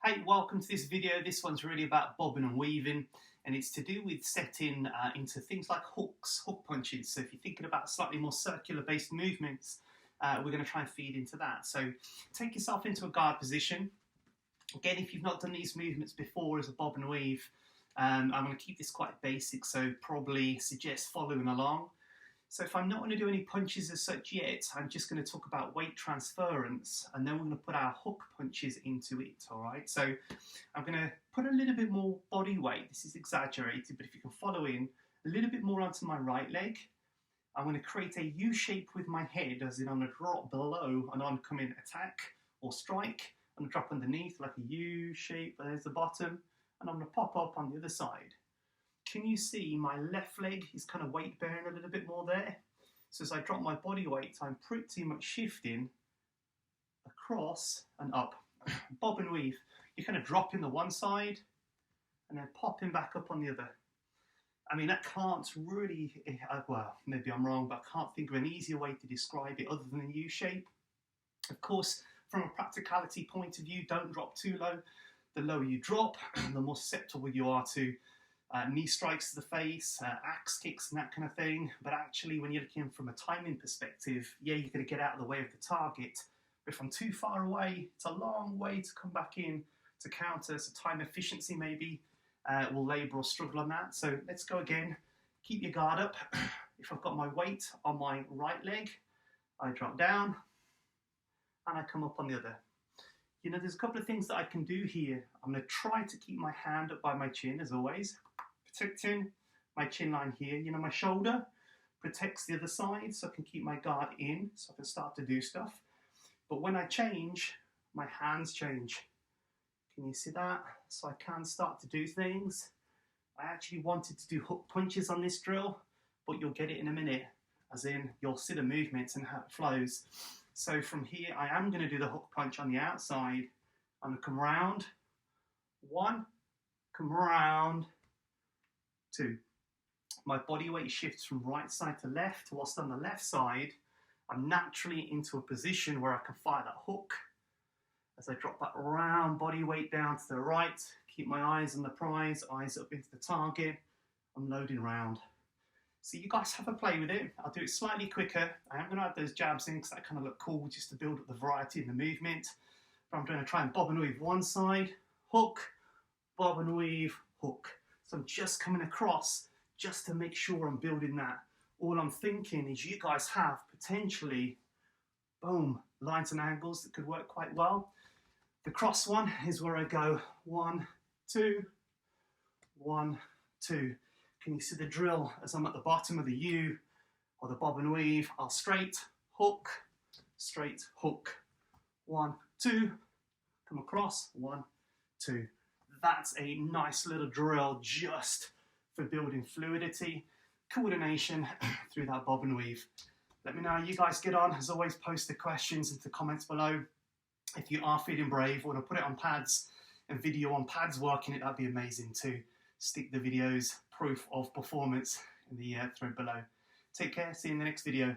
Hey, welcome to this video. This one's really about bobbing and weaving, and it's to do with setting into things like hooks, hook punches. So if you're thinking about slightly more circular based movements, we're going to try and feed into that. So take yourself into a guard position. Again, if you've not done these movements before as a bob and weave, I'm going to keep this quite basic, so probably suggest following along. So if I'm not going to do any punches as such yet, I'm just going to talk about weight transference, and then we're going to put our hook punches into it, all right? So I'm going to put a little bit more body weight. This is exaggerated, but if you can follow in, a little bit more onto my right leg. I'm going to create a U shape with my head, as in I'm going to drop below an oncoming attack or strike. I'm going to drop underneath like a U shape, there's the bottom, and I'm going to pop up on the other side. Can you see my left leg is kind of weight bearing a little bit more there? So as I drop my body weight, I'm pretty much shifting across and up. Bob and weave. You're kind of dropping the one side and then popping back up on the other. I mean, that can't really, well, maybe I'm wrong, but I can't think of an easier way to describe it other than a U shape. Of course, from a practicality point of view, don't drop too low. The lower you drop, the more susceptible you are to knee strikes to the face, axe kicks and that kind of thing. But actually, when you're looking from a timing perspective, yeah, you're going to get out of the way of the target. But if I'm too far away, it's a long way to come back in to counter. So time efficiency maybe will labour or struggle on that. So let's go again. Keep your guard up. If I've got my weight on my right leg, I drop down and I come up on the other. You know, there's a couple of things that I can do here. I'm going to try to keep my hand up by my chin, as always, protecting my chin line here. You know, my shoulder protects the other side, so I can keep my guard in, so I can start to do stuff. But when I change, my hands change. Can you see that? So I can start to do things. I actually wanted to do hook punches on this drill, but you'll get it in a minute, as in you'll see the movements and how it flows. So from here, I am going to do the hook punch on the outside. I'm going to come round, one, come round, two. My body weight shifts from right side to left, whilst on the left side, I'm naturally into a position where I can fire that hook. As I drop that round body weight down to the right, keep my eyes on the prize, eyes up into the target, I'm loading round. So you guys have a play with it. I'll do it slightly quicker. I am going to add those jabs in because that kind of look cool just to build up the variety in the movement. But I'm going to try and bob and weave one side, hook, bob and weave, hook. So I'm just coming across just to make sure I'm building that. All I'm thinking is you guys have potentially, boom, lines and angles that could work quite well. The cross one is where I go 1, 2, 1, 2. Can you see the drill as I'm at the bottom of the U or the bob and weave? I'll straight, hook, 1, 2, come across, 1, 2. That's a nice little drill just for building fluidity, coordination through that bob and weave. Let me know how you guys get on. As always, post the questions into comments below. If you are feeling brave, want to put it on pads and video on pads working it, that'd be amazing too. Stick the videos, proof of performance in the thread below. Take care, see you in the next video.